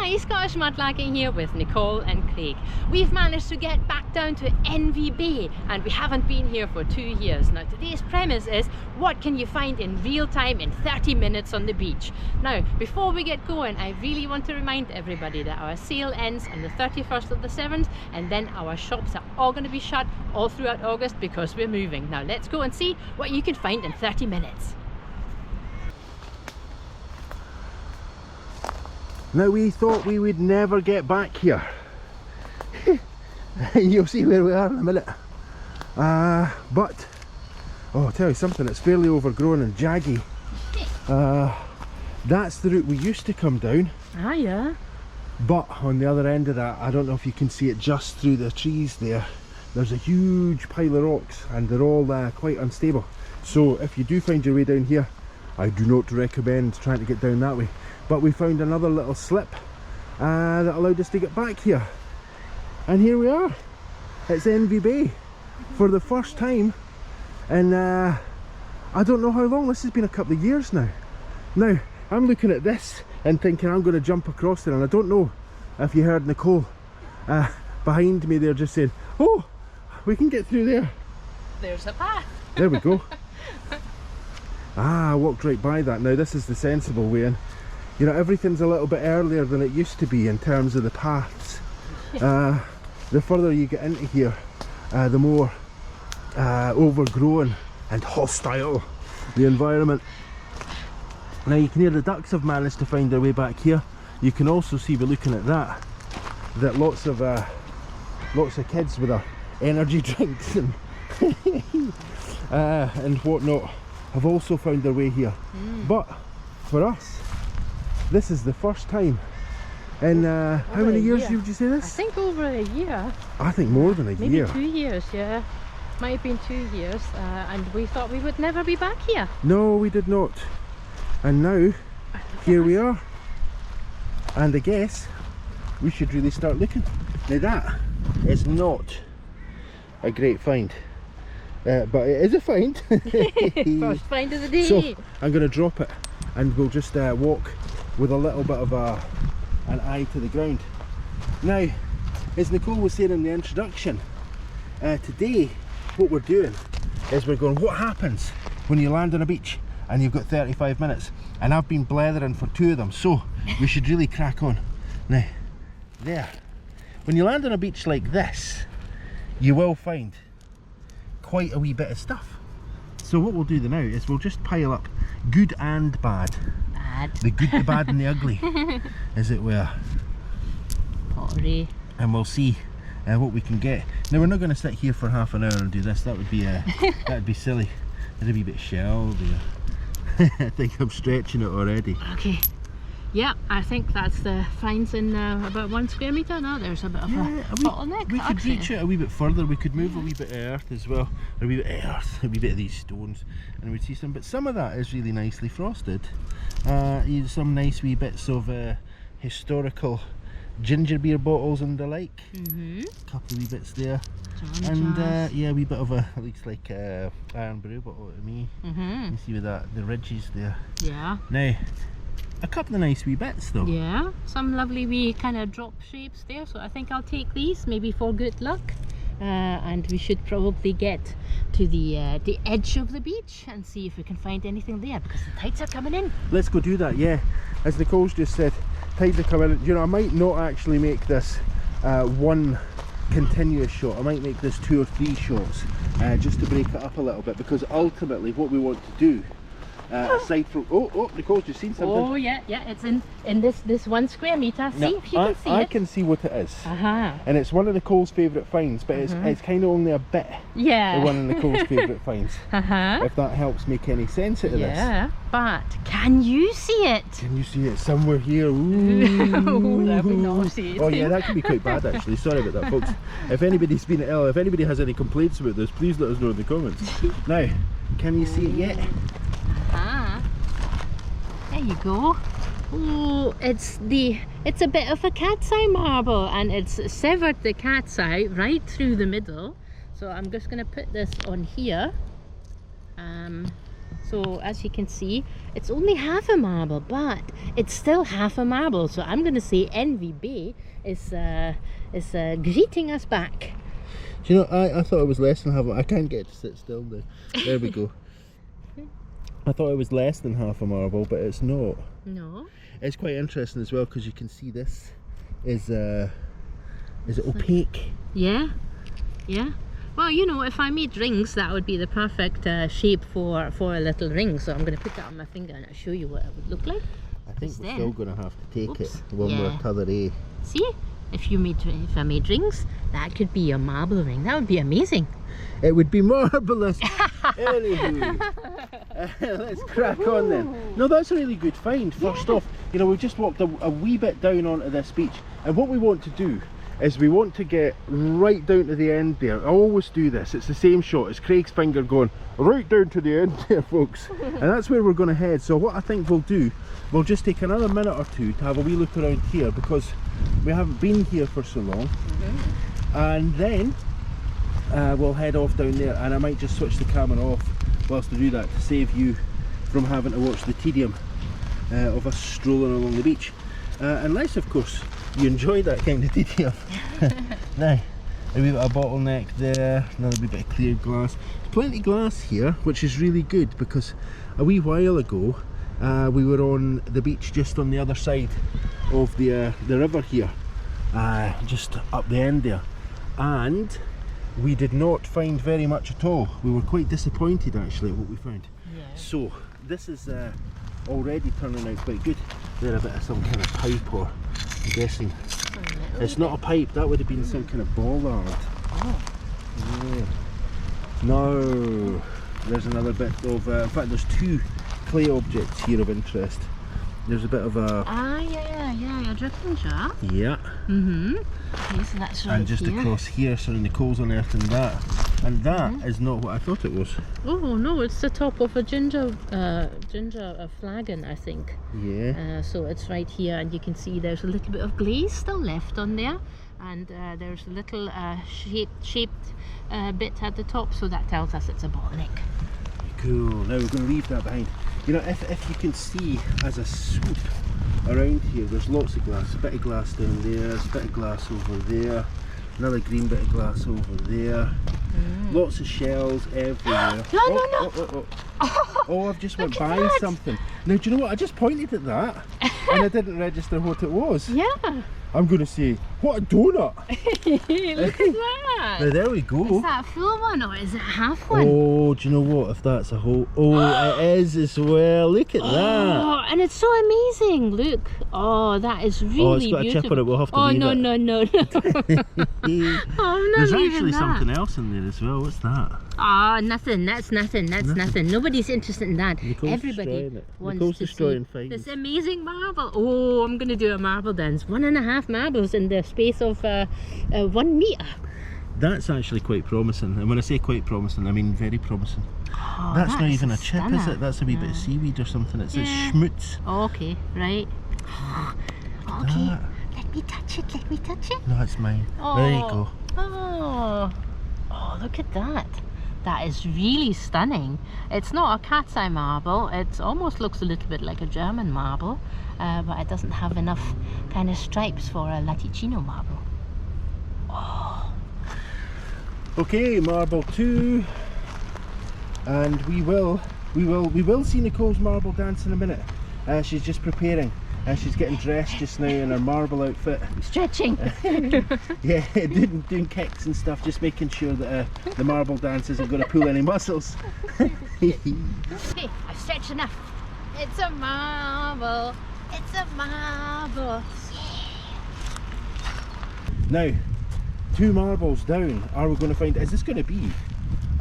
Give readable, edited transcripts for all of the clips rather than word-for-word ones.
Hi, Scottish Mudlarking here with Nicole and Craig. We've managed to get back down to Envy Bay and we haven't been here for 2 years. Now today's premise is what can you find in real time in 30 minutes on the beach. Now before we get going, I really want to remind everybody that our sale ends on the 31st of the 7th and then our shops are all going to be shut all throughout August because we're moving. Now let's go and see what you can find in 30 minutes. Now we thought we would never get back here. You'll see where we are in a minute. But I'll tell you something, it's fairly overgrown and jaggy. That's the route we used to come down. Ah yeah. But on the other end of that, I don't know if you can see it just through the trees there, there's a huge pile of rocks and they're all quite unstable. So if you do find your way down here, I do not recommend trying to get down that way. But we found another little slip that allowed us to get back here. And here we are. It's Envy Bay for the first time in I don't know how long. This has been a couple of years now. Now, I'm looking at this and thinking I'm going to jump across there, and I don't know if you heard Nicole behind me there just saying, oh, we can get through there. There's a path. There we go. I walked right by that. Now this is the sensible way in. You know, everything's a little bit earlier than it used to be in terms of the paths. The further you get into here, the more overgrown and hostile the environment. Now you can hear the ducks have managed to find their way back here. You can also see, by looking at that, that lots of kids with their energy drinks and whatnot have also found their way here. But for us, this is the first time in how many years would you say this? I think over a year. I think more than a year. Maybe 2 years, yeah. Might have been 2 years, and we thought we would never be back here. No, we did not. And now, here we are. And I guess we should really start looking. Now that is not a great find. But it is a find. First find of the day. So I'm going to drop it and we'll just walk with a little bit of an eye to the ground. Now, as Nicole was saying in the introduction, today what we're doing is we're going, what happens when you land on a beach and you've got 35 minutes? And I've been blethering for 2 of them, so we should really crack on. Now, there. When you land on a beach like this, you will find quite a wee bit of stuff. So what we'll do now is we'll just pile up good and bad. The good, the bad and the ugly, as it were. Pottery. And we'll see what we can get. Now we're not going to sit here for half an hour and do this. That would be that'd be silly. There's a wee bit shell there. I think I'm stretching it already. Okay. Yeah, I think that's the finds in about 1 square metre. Now there's a bit of a bottleneck. We could reach it a wee bit further. We could move a wee bit of earth as well. Or a wee bit of earth, a wee bit of these stones, and we'd see some. But some of that is really nicely frosted. Some nice wee bits of historical ginger beer bottles and the like. A couple of wee bits there. And yeah, a wee bit of it looks like iron brew bottle to me. You see with that, the ridges there. Yeah. Now, a couple of nice wee bits though. Yeah, some lovely wee kind of drop shapes there, so I think I'll take these maybe for good luck. And we should probably get to the edge of the beach and see if we can find anything there, because the tides are coming in. Let's go do that, yeah. As Nicole's just said, tides are coming in. You know, I might not actually make this one continuous shot. I might make this 2 or 3 shots just to break it up a little bit, because ultimately what we want to do, aside from Nicole's just seen something. Oh yeah, it's in this 1 square metre. See if you can see it. I can see what it is. And it's one of Nicole's favourite finds, but it's kind of only a bit of one of Nicole's favourite finds. If that helps make any sense out of this. Yeah, but can you see it? Can you see it somewhere here? Ooh. That'd be naughty. Oh yeah, that could be quite bad actually. Sorry about that, folks. If anybody's been ill, if anybody has any complaints about this, please let us know in the comments. Now, can you see it yet? There you go. Oh, it's a bit of a cat's eye marble, and it's severed the cat's eye right through the middle. So I'm just going to put this on here. So as you can see, it's only half a marble, but it's still half a marble. So I'm going to say Envy Bay is greeting us back. Do you know, I thought it was less than half. I can't get it to sit still there. There we go. I thought it was less than half a marble, but it's not. No. It's quite interesting as well because you can see this is it opaque? Yeah, yeah. Well, you know, if I made rings, that would be the perfect shape for a little ring. So I'm going to put that on my finger and I'll show you what it would look like. I think we're then, still going to have to take it when yeah. we're colour A. See, if I made rings, that could be your marble ring. That would be amazing. It would be marvellous. Anywho, let's crack on then. No, that's a really good find. First off, you know, we've just walked a wee bit down onto this beach, and what we want to do is we want to get right down to the end there. I always do this. It's the same shot. It's Craig's finger going right down to the end there, folks. And that's where we're going to head. So what I think we'll do, we'll just take another minute or two to have a wee look around here because we haven't been here for so long. And then we'll head off down there, and I might just switch the camera off whilst I do that to save you from having to watch the tedium of us strolling along the beach. Unless, of course, you enjoy that kind of tedium. Now, a wee bit of bottleneck there, another wee bit of clear glass. There's plenty of glass here, which is really good because a wee while ago we were on the beach just on the other side of the river here, just up the end there, and we did not find very much at all. We were quite disappointed actually at what we found. Yeah. So this is already turning out quite good. There, a bit of some kind of pipe, or I'm guessing it's not a pipe, that would have been some kind of bollard. Oh. Yeah. No, there's another bit of in fact there's two clay objects here of interest. There's a bit of a yeah, a dripping jar. Yeah. Okay, so that's right. And just here. across here, so Nicole's unearthing that, and that is not what I thought it was. Oh no, it's the top of a ginger flagon, I think. Yeah. So it's right here, and you can see there's a little bit of glaze still left on there, and there's a little shaped bit at the top, so that tells us it's a bottleneck. Cool. Now we're going to leave that behind. You know, if you can see as a swoop around here, there's lots of glass. A bit of glass down there, there's a bit of glass over there, another green bit of glass over there. Lots of shells everywhere. No. Oh, I've just went by something. Now, do you know what? I just pointed at that and I didn't register what it was. Yeah. I'm going to say, what a donut! Look at that! Now, there we go. Is that a full one or is it half one? Oh, do you know what? If that's a whole... Oh, it is as well. Look at that. Oh, and it's so amazing. Look. Oh, that is really beautiful. Oh, it's got beautiful. a chip on it. We'll have to leave it. Oh, There's actually something else in there as well. What's that? Oh, nothing. That's nothing. That's nothing. Nobody's interested in that. Nicole's Everybody wants to see this amazing marble. Oh, I'm going to do a marble dance. 1.5 marbles in the space of 1 metre. That's actually quite promising. And when I say quite promising, I mean very promising. Oh, that's not even a stunner. chip, is it? That's a wee bit of seaweed or something. It's schmutz. Oh, okay, right. Okay, let me touch it. Let me touch it. No, it's mine. Oh. There you go. Oh, look at that. That is really stunning. It's not a cat's eye marble. It almost looks a little bit like a German marble, but it doesn't have enough kind of stripes for a Latticino marble. Oh. Okay, marble 2, and we will see Nicole's marble dance in a minute. She's just preparing. She's getting dressed just now in her marble outfit. Stretching. Yeah, doing kicks and stuff, just making sure that the marble dance isn't going to pull any muscles. Okay, I've stretched enough. It's a marble. It's a marble. Now, 2 marbles down. Are we going to find? Is this going to be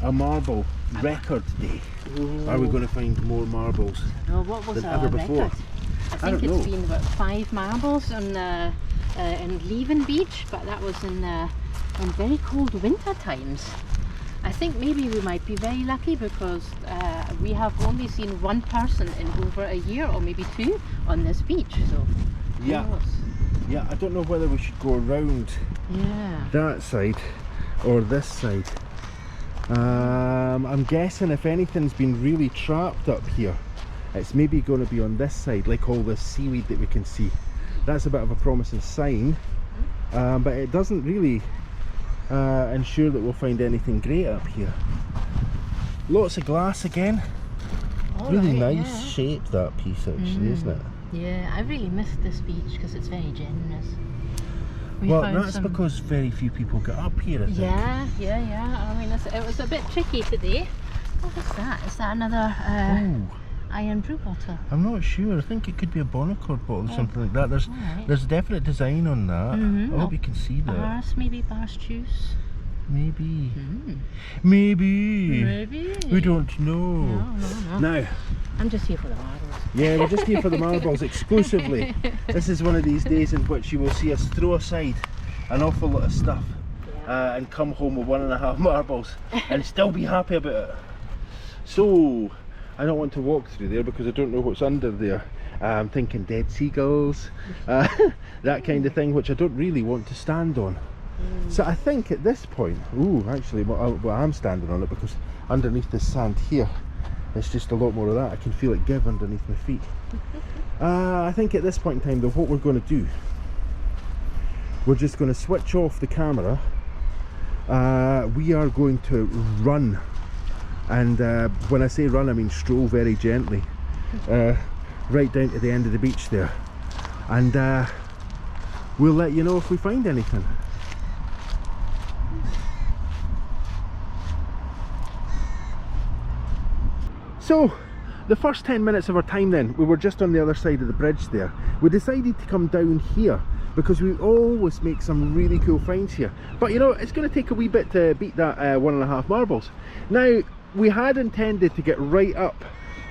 a marble record day? Ooh. Are we going to find more marbles What was than ever before? record? I think it's been about 5 marbles on in Leven Beach, but that was in very cold winter times. I think maybe we might be very lucky because we have only seen 1 person in over a year, or maybe 2, on this beach. So Yeah. Yeah, I don't know whether we should go around that side or this side. I'm guessing if anything's been really trapped up here, it's maybe going to be on this side, like all this seaweed that we can see. That's a bit of a promising sign, but it doesn't really ensure that we'll find anything great up here. Lots of glass again. Really nice shape, that piece actually, isn't it? Yeah, I really missed this beach because it's very generous. Well, that's because very few people get up here, I think. Yeah. I mean, it was a bit tricky today. What is that? Is that another iron brew bottle? I'm not sure. I think it could be a Bonaccord bottle or something like that. There's a definite design on that. I hope you can see that. Bars, maybe Bars juice. Maybe. Maybe. We don't know. No. Now, I'm just here for the marbles. Yeah, we're just here for the marbles exclusively. This is one of these days in which you will see us throw aside an awful lot of stuff and come home with 1.5 marbles and still be happy about it. So, I don't want to walk through there because I don't know what's under there. I'm thinking dead seagulls, that kind of thing, which I don't really want to stand on. So I think at this point, actually, well, I'm standing on it because underneath this sand here, it's just a lot more of that. I can feel it give underneath my feet. I think at this point in time, though, what we're going to do, we're just going to switch off the camera. We are going to run, and when I say run, I mean stroll very gently, right down to the end of the beach there, and we'll let you know if we find anything. So, the first 10 minutes of our time then, we were just on the other side of the bridge there. We decided to come down here because we always make some really cool finds here. But you know, it's going to take a wee bit to beat that 1.5 marbles. Now, we had intended to get right up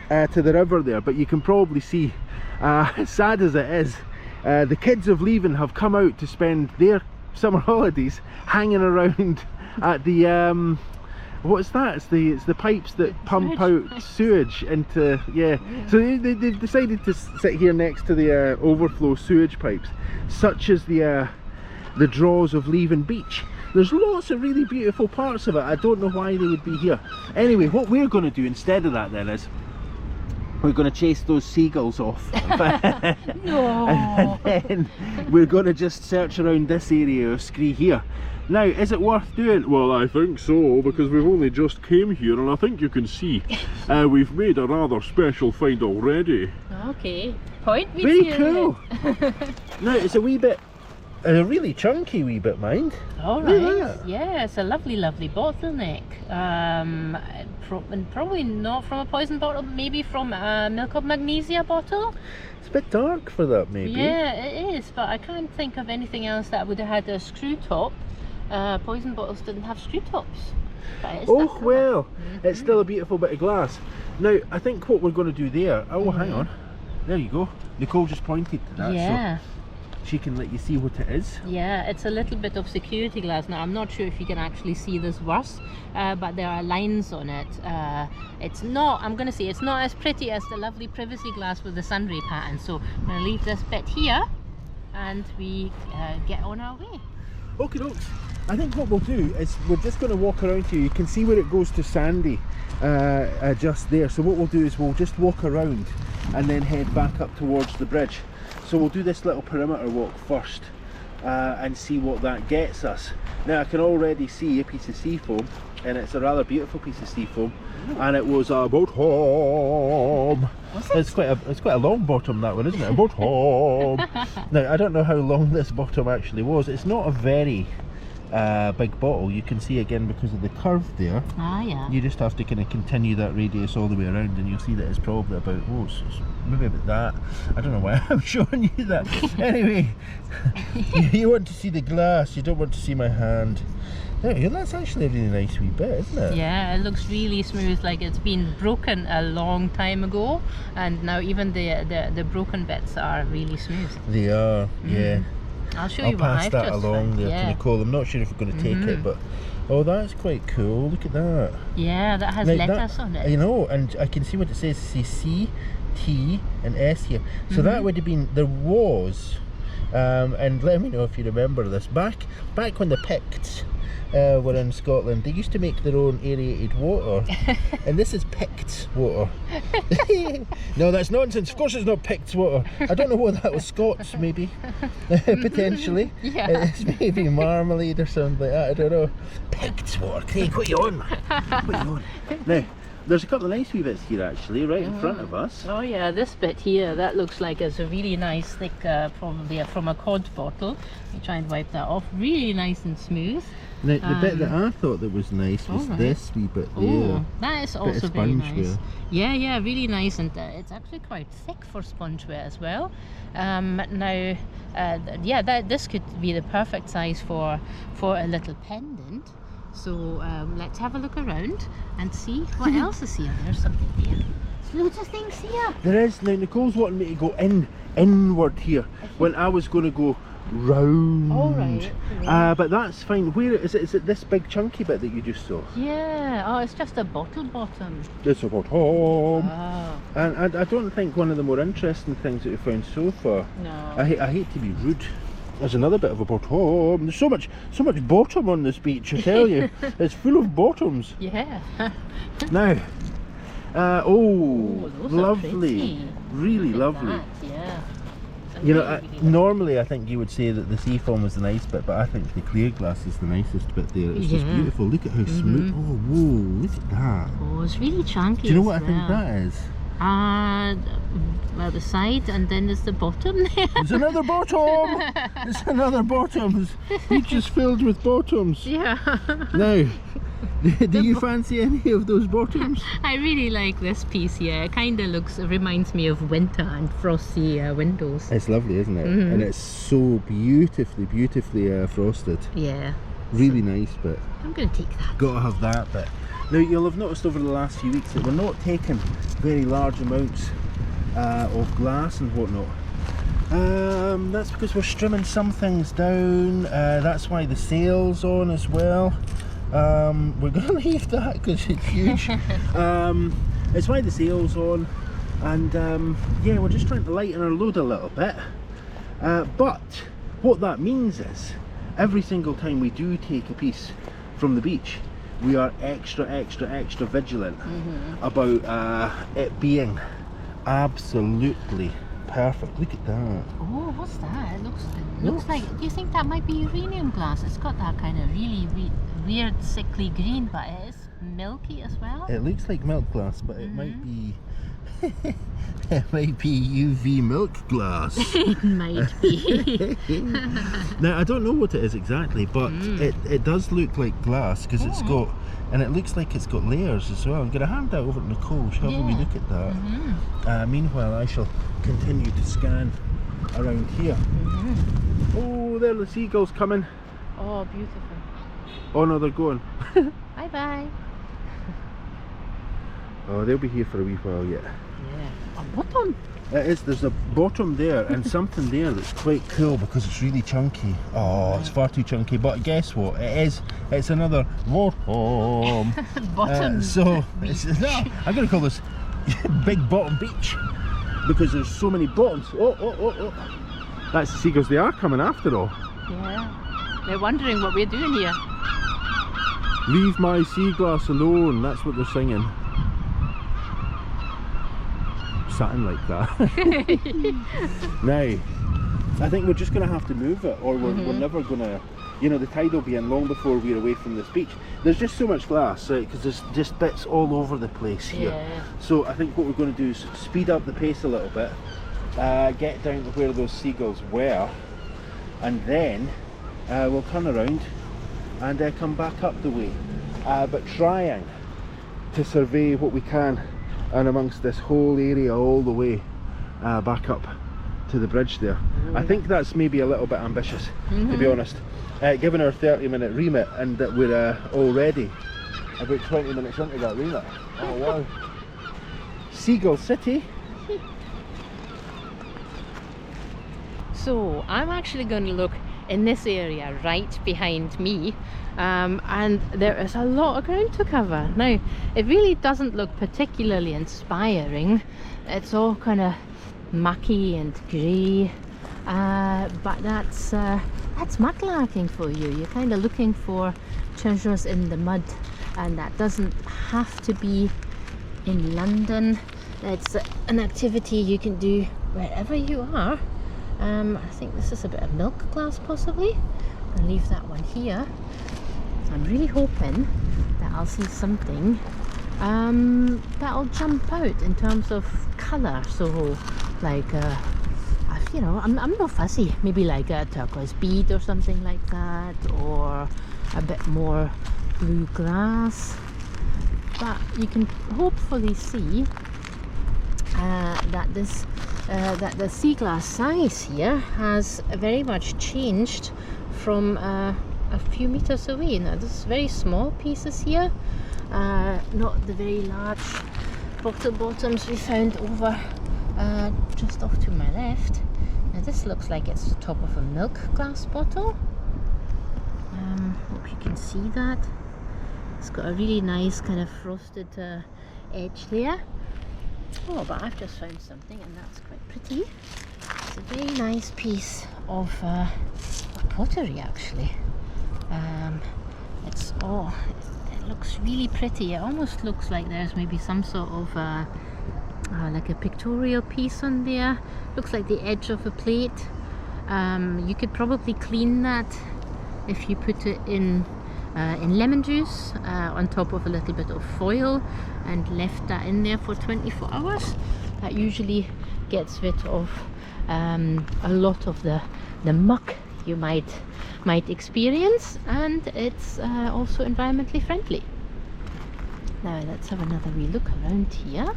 to the river there, but you can probably see, sad as it is, the kids of Leven have come out to spend their summer holidays hanging around at the what's that? It's the pipes that pump out sewage into, so they've decided to sit here next to the overflow sewage pipes, such as the draws of Leven Beach. There's lots of really beautiful parts of it. I don't know why they would be here. Anyway, what we're going to do instead of that then is we're going to chase those seagulls off. No. And then we're going to just search around this area of Scree here. Now, is it worth doing? Well, I think so, because we've only just came here, and I think you can see we've made a rather special find already. Okay, point me Very to cool. Now, it's a wee bit, a really chunky wee bit, mind. Alright, yeah, it's a lovely bottleneck. Probably not from a poison bottle, maybe from a milk of magnesia bottle. It's a bit dark for that, maybe. Yeah, it is, but I can't think of anything else that would have had a screw top. Poison bottles didn't have screw tops. Oh well, it's still a beautiful bit of glass. Now, I think what we're going to do there, hang on, there you go. Nicole just pointed to that, so she can let you see what it is. Yeah, it's a little bit of security glass. Now, I'm not sure if you can actually see this worse, but there are lines on it. It's not, I'm going to say, it's not as pretty as the lovely privacy glass with the sunray pattern. So I'm going to leave this bit here and we get on our way. Okie dokes. I think what we'll do is we're just going to walk around here. You can see where it goes to Sandy just there. So what we'll do is we'll just walk around and then head back up towards the bridge. So we'll do this little perimeter walk first and see what that gets us. Now, I can already see a piece of sea foam, and it's a rather beautiful piece of sea foam, and it was a bottom. It's quite a long bottom, that one, isn't it? A bottom. Now, I don't know how long this bottom actually was. It's not a very big bottle. You can see again because of the curve there. You just have to kind of continue that radius all the way around, and you'll see that it's probably about maybe about that. I don't know why I'm showing you that. Anyway, you want to see the glass, you don't want to see my hand. There, that's actually a really nice wee bit, isn't it? Yeah, it looks really smooth, like it's been broken a long time ago, and now even the broken bits are really smooth. They are, yeah. I'll show you what I'll pass I've that just along found. there to Nicole. I'm not sure if we're going to take it, but oh, that's quite cool. Look at that. Yeah, that has letters on it. You know, and I can see what it says. See C, T, and S here. So that would have been, there was, and let me know if you remember this. Back when the Picts were in Scotland, they used to make their own aerated water, and this is Pict's water. No, that's nonsense. Of course it's not Pict's water. I don't know what that was. Scots, maybe. Potentially. Yeah. It's maybe marmalade or something like that. I don't know. Pict's water. Craig, what are you on, man? What are you on? Now, there's a couple of nice wee bits here actually, right in front of us. Oh yeah, this bit here, that looks like it's a really nice thick, probably from a cod bottle. Let me try and wipe that off. Really nice and smooth. Now, the bit that I thought that was nice was this wee bit there. Oh, that is also very nice. Spongeware. Yeah, really nice, and it's actually quite thick for spongeware as well. This could be the perfect size for a little pendant. So let's have a look around and see what else is here. There's something here. There's loads of things here. There is. Now Nicole's wanting me to go inward here when I was going to go round. Oh right. But that's fine. Where is it? Is it this big chunky bit that you just saw? Yeah. Oh, it's just a bottle bottom. It's a bottom. Oh. And I don't think one of the more interesting things that we found so far. No. I hate to be rude. There's another bit of a bottom. There's so much bottom on this beach, I tell you. It's full of bottoms. Yeah. Now, those are lovely. pretty. Really lovely. That, yeah. You know, normally I think you would say that the seafoam was the nice bit, but I think the clear glass is the nicest bit there. It's just beautiful. Look at how smooth. Oh, whoa, look at that. Oh, it's really chunky. Do you know what as I think well. that is? Well, the side, and then there's the bottom there. There's another bottom! There's another bottom. Beach is filled with bottoms. Yeah. Now, do you fancy any of those bottoms? I really like this piece here. It kind of reminds me of winter and frosty windows. It's lovely, isn't it? And it's so beautifully frosted. Yeah. Really nice bit. I'm going to take that. Gotta have that bit. Now, you'll have noticed over the last few weeks that we're not taking very large amounts of glass and whatnot. That's because we're strimming some things down. That's why the sail's on as well. We're going to leave that because it's huge. It's why the sail's on, and yeah, we're just trying to lighten our load a little bit. But what that means is every single time we do take a piece from the beach, we are extra vigilant about it being absolutely perfect. Look at that. Oh, what's that? It looks like, do you think that might be uranium glass? It's got that kind of really weird sickly green, but it is milky as well. It looks like milk glass, but it might be it might be UV milk glass. It might be. Now I don't know what it is exactly, but it does look like glass because it's got, and it looks like it's got layers as well. I'm going to hand that over to Nicole. She'll have a wee look at that. Meanwhile, I shall continue to scan around here. Oh, there are the seagulls coming. Oh, beautiful. Oh no, they're going. Bye bye. Oh, they'll be here for a wee while yet. Yeah. A bottom. It is. There's a bottom there and something there that's quite cool because it's really chunky. Oh, it's far too chunky. But guess what? It is. It's another bottom. Bottom. So it's, no, I'm going to call this Big Bottom Beach because there's so many bottoms. Oh. That's the seagulls. They are coming after all. Yeah. They're wondering what we're doing here. Leave my sea glass alone. That's what they're singing. Something like that. Now, I think we're just going to have to move it, or we're never going to, you know, the tide will be in long before we're away from this beach. There's just so much glass, right, because there's just bits all over the place here. Yeah. So I think what we're going to do is speed up the pace a little bit, get down to where those seagulls were, and then we'll turn around and come back up the way, but trying to survey what we can and amongst this whole area all the way back up to the bridge there. I think that's maybe a little bit ambitious, to be honest, given our 30-minute remit, and that we're already about 20 minutes into that remit. Oh wow. Seagull City. So I'm actually going to look in this area right behind me, and there is a lot of ground to cover. Now, it really doesn't look particularly inspiring. It's all kind of mucky and grey, but that's mudlarking for you. You're kind of looking for treasures in the mud, and that doesn't have to be in London. It's an activity you can do wherever you are. I think this is a bit of milk glass possibly. I'll leave that one here. I'm really hoping that I'll see something that'll jump out in terms of colour. So like you know, I'm not fussy, maybe like a turquoise bead or something like that, or a bit more blue glass. But you can hopefully see that this that the sea glass size here has very much changed from a few meters away. Now this is very small pieces here, not the very large bottle bottoms we found over just off to my left. Now this looks like it's the top of a milk glass bottle. Hope you can see that. It's got a really nice kind of frosted edge there. Oh, but I've just found something, and that's quite pretty. It's a very nice piece of pottery actually. It looks really pretty. It almost looks like there's maybe some sort of like a pictorial piece on there. Looks like the edge of a plate. You could probably clean that if you put it in lemon juice on top of a little bit of foil and left that in there for 24 hours. That usually gets rid of a lot of the muck you might experience, and it's also environmentally friendly. Now let's have another wee look around here.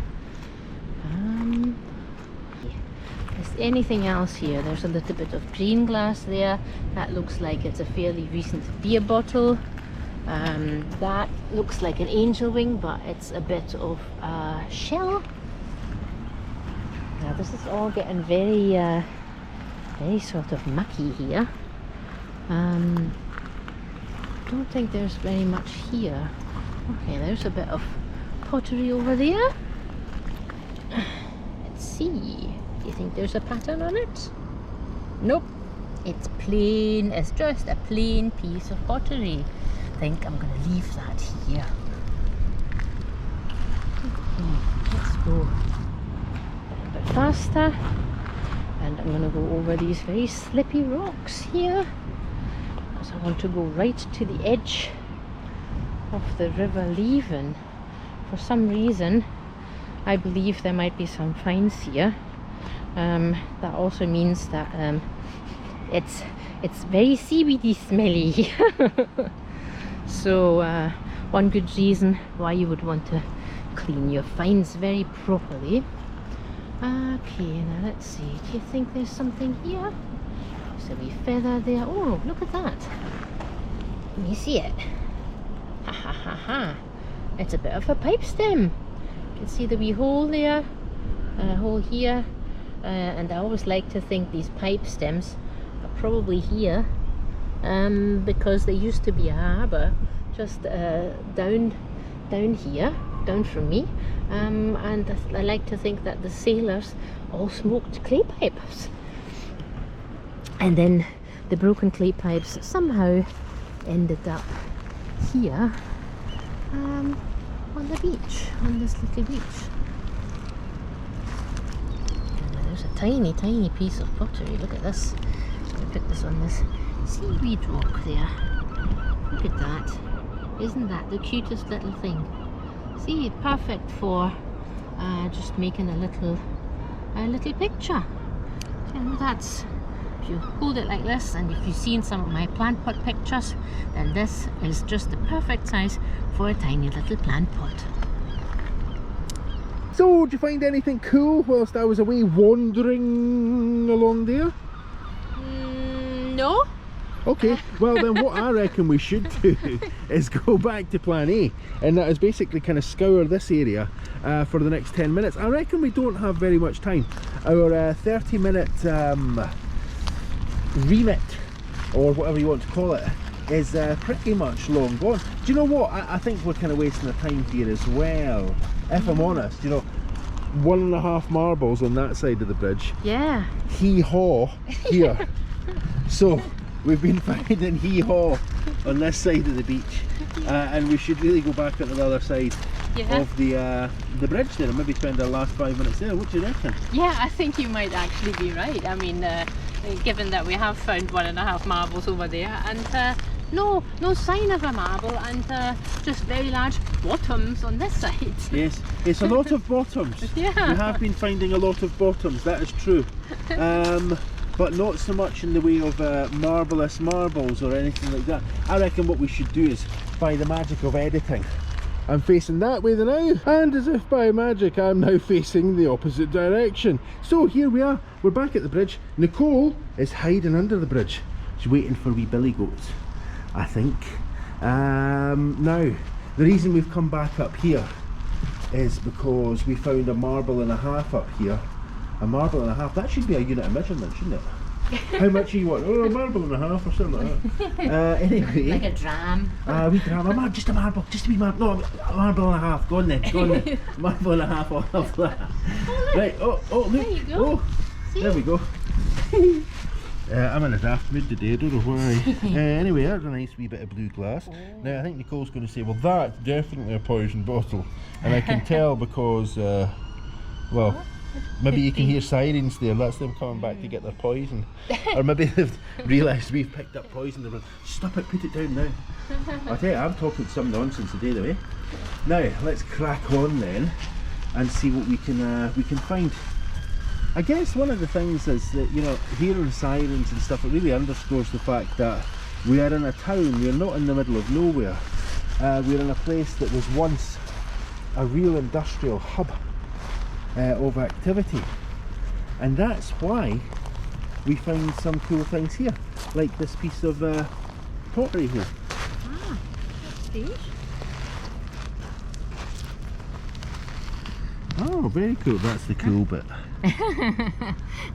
Is anything else here? There's a little bit of green glass there. That looks like it's a fairly recent beer bottle. That looks like an angel wing, but it's a bit of shell. Now this is all getting very very sort of mucky here. Don't think there's very much here. Okay, there's a bit of pottery over there. Let's see. Do you think there's a pattern on it? Nope. It's plain. It's just a plain piece of pottery. I think I'm going to leave that here. Okay, let's go a bit faster. And I'm going to go over these very slippy rocks here, because I want to go right to the edge of the River Leven. For some reason I believe there might be some finds here. That also means that it's very seaweedy smelly. So one good reason why you would want to clean your finds very properly. Okay, now let's see. Do you think there's something here? There's a wee feather there. Oh, look at that. Can you see it? Ha ha ha ha. It's a bit of a pipe stem. You can see the wee hole there, a hole here. And I always like to think these pipe stems are probably here because there used to be a harbour just down here, down from me, and I like to think that the sailors all smoked clay pipes, and then the broken clay pipes somehow ended up here on the beach, on this little beach. And there's a tiny piece of pottery. Look at this. I'm going to put this on this seaweed rock there. Look at that. Isn't that the cutest little thing? See, perfect for just making a little picture. You know, that's, if you hold it like this, and if you've seen some of my plant pot pictures, then this is just the perfect size for a tiny little plant pot. So, did you find anything cool whilst I was away wandering along there? No. Okay, well then what I reckon we should do is go back to plan A, and that is basically kind of scour this area for the next 10 minutes. I reckon we don't have very much time. Our 30-minute remit, or whatever you want to call it, is pretty much long gone. Do you know what? I think we're kind of wasting the time here as well, if I'm honest. You know, 1.5 marbles on that side of the bridge. Yeah. Hee-haw here. So we've been finding hee-haw on this side of the beach, and we should really go back onto the other side of the bridge there and maybe spend our last 5 minutes there. What do you reckon? Yeah, I think you might actually be right. I mean, given that we have found 1.5 marbles over there, and no sign of a marble, and just very large bottoms on this side. Yes, it's a lot of bottoms. Yeah. We have been finding a lot of bottoms, that is true. But not so much in the way of marvellous marbles or anything like that. I reckon what we should do is, by the magic of editing, I'm facing that way now, and as if by magic I'm now facing the opposite direction. So here we are, we're back at the bridge. Nicole is hiding under the bridge. She's waiting for wee billy goats, I think. Now, the reason we've come back up here is because we found a marble and a half up here. A marble and a half, that should be a unit of measurement, shouldn't it? How much do you want? Oh, a marble and a half or something like that. Anyway. Like a dram. We dram, just a marble, just a wee marble. No, a marble and a half, go on then, go on then. Marble and a half, all of that. Right, oh, look. There you go. Oh, there we go. I'm in a daft mood today, I don't know why. Anyway, that's a nice wee bit of blue glass. Now I think Nicole's going to say, well, that's definitely a poison bottle. And I can tell because, well, maybe you can hear sirens there, that's them coming back to get their poison. Or maybe they've realised we've picked up poison, they're like, stop it, put it down now. I'll tell you, I'm talking some nonsense today though, eh? Now, let's crack on then and see what we can find. I guess one of the things is that, you know, hearing sirens and stuff, it really underscores the fact that we are in a town, we're not in the middle of nowhere. We're in a place that was once a real industrial hub of activity, and that's why we find some cool things here, like this piece of pottery here. Ah, that's strange. Oh, very cool. That's the cool bit.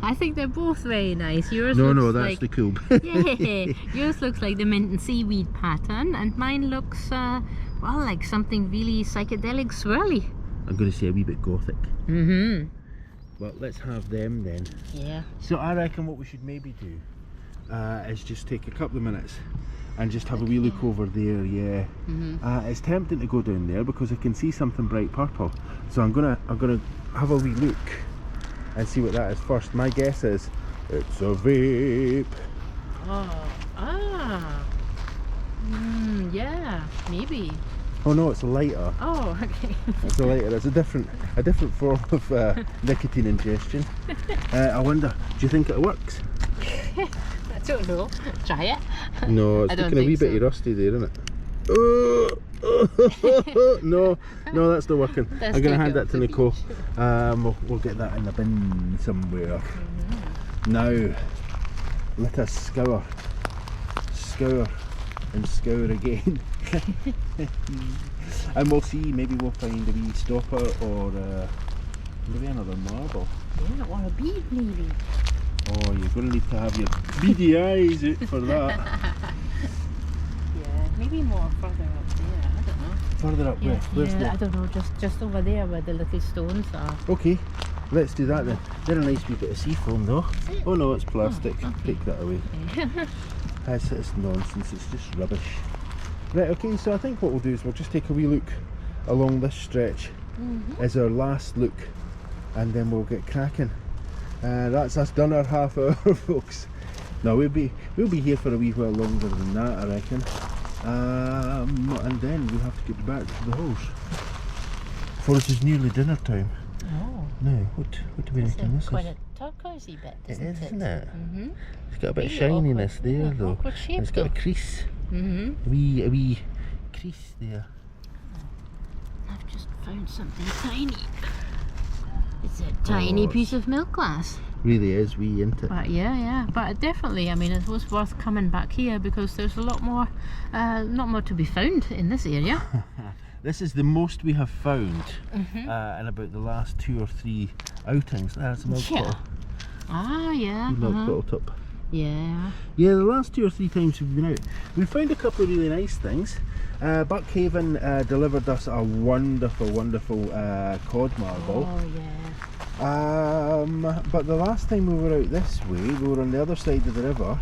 I think they're both very nice. Yours No, looks that's like, the cool bit. yeah, yours looks like the mint and seaweed pattern, and mine looks well, like something really psychedelic swirly. I'm going to say a wee bit gothic. Mm-hmm. Well, let's have them then. Yeah. So I reckon what we should maybe do is just take a couple of minutes and just have a wee look over there. Yeah. It's tempting to go down there because I can see something bright purple. So I'm gonna have a wee look and see what that is first. My guess is it's a vape. Yeah, maybe. Oh no, it's a lighter. Oh, okay. It's a lighter. It's a different form of nicotine ingestion. I wonder, do you think it works? I don't know. Try it. No, it's looking a wee bit rusty there, isn't it? No, that's not working. I'm going to hand that to Nicole. We'll get that in the bin somewhere. Now, let us scour and scour again. And we'll see, maybe we'll find a wee stopper or maybe another marble. Yeah, or a bead maybe. Oh, you're going to need to have your beady eyes out for that. Yeah, maybe more further up there, I don't know. Further up where? Where's I don't know, just over there where the little stones are. Okay, let's do that then. They're a nice wee bit of sea foam though. Oh no, it's plastic. Oh, okay. Take that away. It's nonsense, it's just rubbish. Right, okay, so I think what we'll do is we'll just take a wee look along this stretch as our last look, and then we'll get cracking. That's us done our half hour, folks. No, we'll be here for a wee while longer than that, I reckon. And then we'll have to get back to the horse, for it is nearly dinner time. Oh. Now, what do we reckon this is? Quite a turquoisey bit, isn't it? Isn't it? It's got a bit of shininess there though. Shape, it's got a crease. A wee crease there. I've just found something tiny. It's a tiny piece of milk glass. Really is wee, isn't it? But yeah, but definitely, I mean, it was worth coming back here because there's a lot more to be found in this area. This is the most we have found in about the last 2 or 3 outings. That's a milk bottle. Ah, yeah. Milk bottle top. Yeah. Yeah, the last 2 or 3 times we've been out, we found a couple of really nice things. Buckhaven delivered us a wonderful cod marble. Oh yeah. But the last time we were out this way, we were on the other side of the river,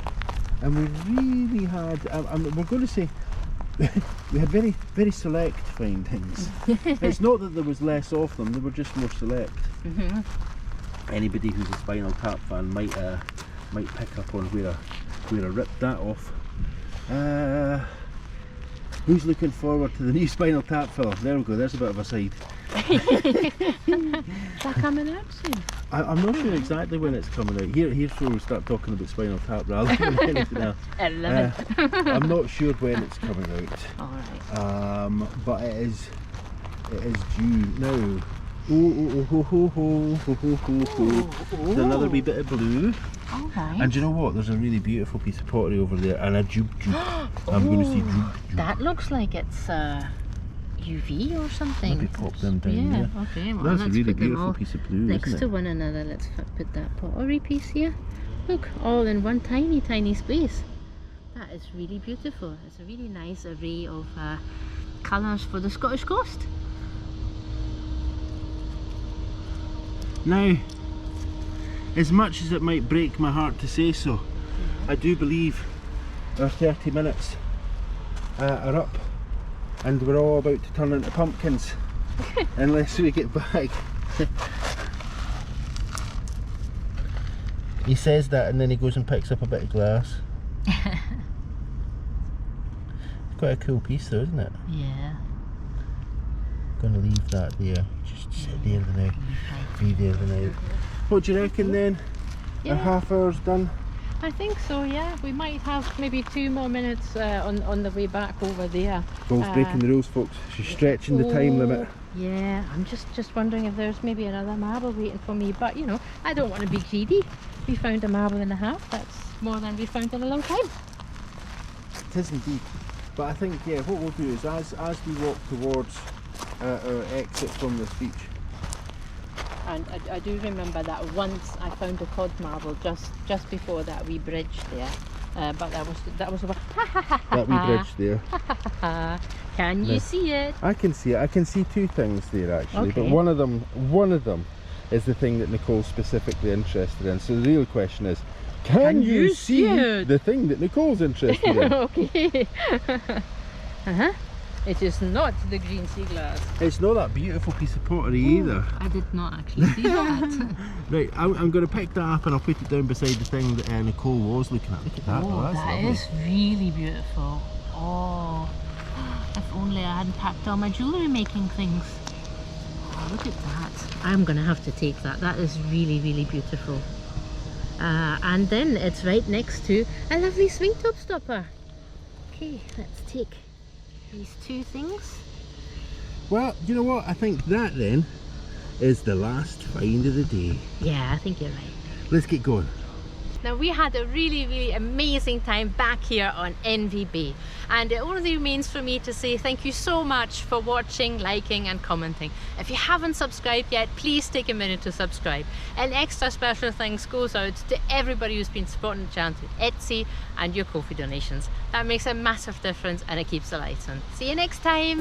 and we really had, we're going to say, we had very, very select findings. It's not that there was less of them, they were just more select. Anybody who's a Spinal Tap fan might pick up on where I ripped that off. Who's looking forward to the new Spinal Tap film? There we go, there's a bit of a side. They're coming out soon. I'm not sure exactly when it's coming out. Here's where we start talking about Spinal Tap rather than anything else. I'm not sure when it's coming out. Alright. But it is due now. There's another wee bit of blue. Alright. And do you know what? There's a really beautiful piece of pottery over there and a juke. I'm going to see juke. That looks like it's UV or something. Maybe pop them down there. Okay, well, That's a let's really put them beautiful all piece of blue, next isn't to it? one another. Let's put that pottery piece here. Look, all in one tiny space. That is really beautiful. It's a really nice array of colours for the Scottish coast. Now, as much as it might break my heart to say so, I do believe our 30 minutes are up and we're all about to turn into pumpkins unless we get back. He says that and then he goes and picks up a bit of glass. Quite a cool piece though, isn't it? Yeah. Gonna leave that there. Just sit there the now. Be there the now. What do you reckon then? Yeah. A half hour's done? I think so, yeah. We might have maybe 2 more minutes on the way back over there. Paul's breaking the rules, folks. She's stretching the time limit. Yeah, I'm just wondering if there's maybe another marble waiting for me, but you know, I don't want to be greedy. We found a marble and a half. That's more than we found in a long time. It is indeed. But I think, yeah, what we'll do is as we walk towards our exit from this beach. And I do remember that once I found a cod marble just before that wee bridge there. But that was about That wee bridge there. Can you see it? I can see it. I can see two things there actually, Okay. but one of them is the thing that Nicole's specifically interested in. So the real question is, can you see it? the thing that Nicole's interested in? Okay. It is not the green sea glass. It's not that beautiful piece of pottery either. I did not actually see that. Right, I'm going to pick that up and I'll put it down beside the thing that Nicole was looking at. Look at that. Oh, that's that lovely. is really beautiful. Oh, if only I hadn't packed all my jewellery making things. Oh, look at that. I'm going to have to take that. That is really, really beautiful. And then it's right next to a lovely swing top stopper. Okay, let's take these two things. Well, you know what? I think that then is the last find of the day. Yeah, I think you're right. Let's get going. Now we had a really amazing time back here on Envy Bay, and it only remains for me to say thank you so much for watching, liking and commenting. If you haven't subscribed yet, please take a minute to subscribe. And extra special thanks goes out to everybody who's been supporting the channel through Etsy and your Ko-fi donations. That makes a massive difference and it keeps the lights on. See you next time.